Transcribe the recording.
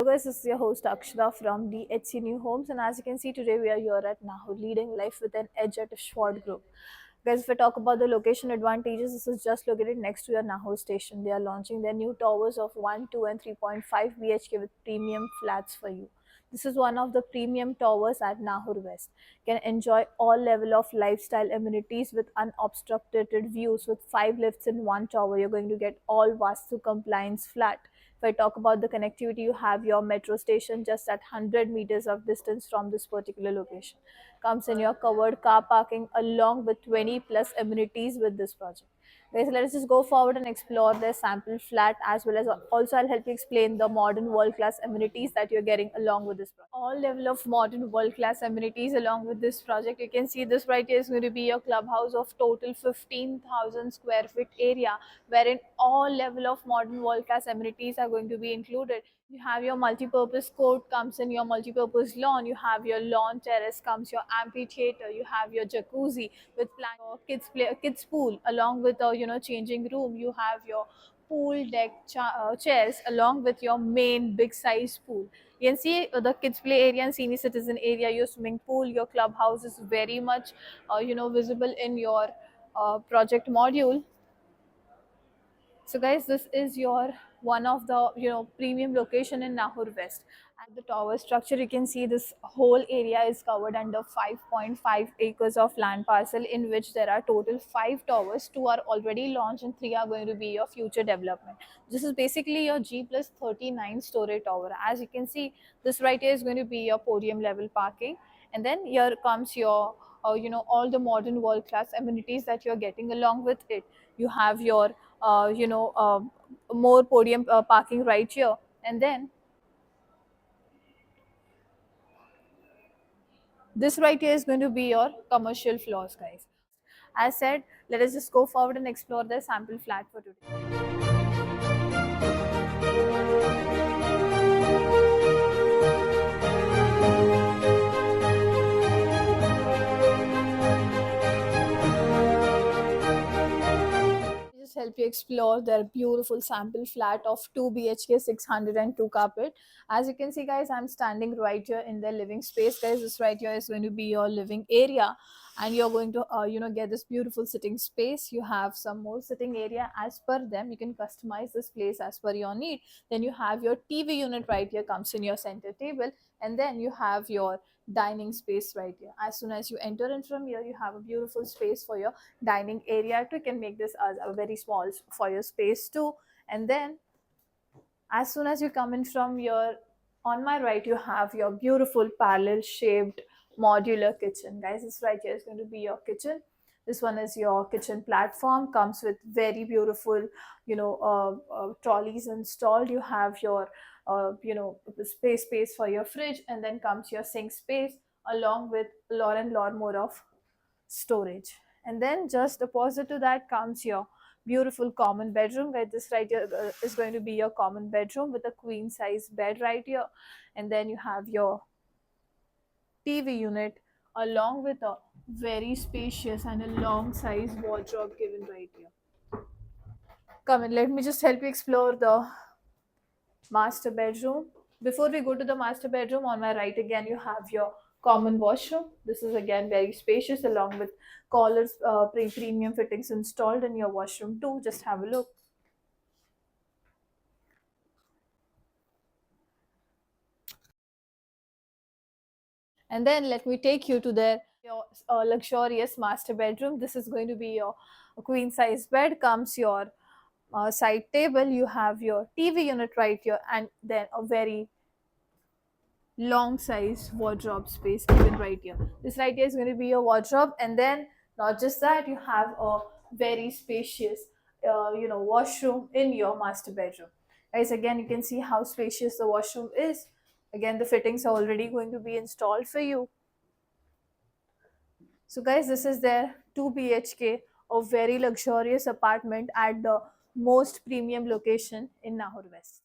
guys, this is your host Akshara from DHC New Homes, and as you can see today we are here at Nahur, leading life with an edge at a short group. Guys, if we talk about the location advantages, this is just located next to your Nahur station. They are launching their new towers of 1, 2 and 3.5 BHK with premium flats for you. This is one of the premium towers at Nahur West. You can enjoy all level of lifestyle amenities with unobstructed views with 5 lifts in one tower. You're going to get all Vastu compliance flat. If I talk about the connectivity, you have your metro station just at 100 meters of distance from this particular location. Comes in your covered car parking along with 20 plus amenities with this project. Guys, let us just go forward and explore their sample flat, as well as also I'll help you explain the modern world class amenities that you're getting along with this project. All level of modern world class amenities along with this project. You can see this right here is going to be your clubhouse of total 15,000 square feet area, wherein all level of modern world class amenities are going to be included. You have your multi-purpose court comes in your multi-purpose lawn. You have your lawn terrace comes your amphitheater. You have your jacuzzi with your kids pool along with a changing room. You have your pool deck chairs along with your main big size pool. You can see the kids play area and senior citizen area. Your swimming pool, your clubhouse is very much visible in your project module. So guys, this is your one of the premium location in Nahur West. At the tower structure, you can see this whole area is covered under 5.5 acres of land parcel, in which there are total 5 towers. 2 are already launched and 3 are going to be your future development. This is basically your G plus 39 story tower. As you can see, this right here is going to be your podium level parking, and then here comes your all the modern world class amenities that you're getting along with it. You have your more podium parking right here, and then this right here is going to be your commercial floors, guys. As said, let us just go forward and explore the sample flat for today. Just help you explore their beautiful sample flat of 2 BHK 602 carpet. As you can see, guys, I'm standing right here in the living space, guys. This right here is going to be your living area, and you're going to get this beautiful sitting space. You have some more sitting area as per them. You can customize this place as per your need. Then you have your TV unit right here, comes in your center table, and then you have your dining space right here. As soon as you enter in from here, you have a beautiful space for your dining area too. You can make this as a very small for your space too. And then as soon as you come in from your, on my right, you have your beautiful parallel shaped modular kitchen, guys. This right here is going to be your kitchen. This one is your kitchen platform, comes with very beautiful trolleys installed. You have your space for your fridge, and then comes your sink space along with lot more of storage. And then just opposite to that comes your beautiful common bedroom, where this right here is going to be your common bedroom with a queen size bed right here. And then you have your TV unit along with a very spacious and a long size wardrobe given right here. Come in, let me just help you explore the master bedroom. Before we go to the master bedroom, on my right again you have your common washroom. This is again very spacious along with collars, premium fittings installed in your washroom too. Just have a look. And then let me take you to your luxurious master bedroom. This is going to be your queen size bed, comes your side table. You have your TV unit right here, and then a very long size wardrobe space given right here. This right here is going to be your wardrobe, and then not just that, you have a very spacious washroom in your master bedroom. Guys, again you can see how spacious the washroom is. Again, the fittings are already going to be installed for you. So guys, this is their 2 BHK, a very luxurious apartment at the most premium location in Nahur West.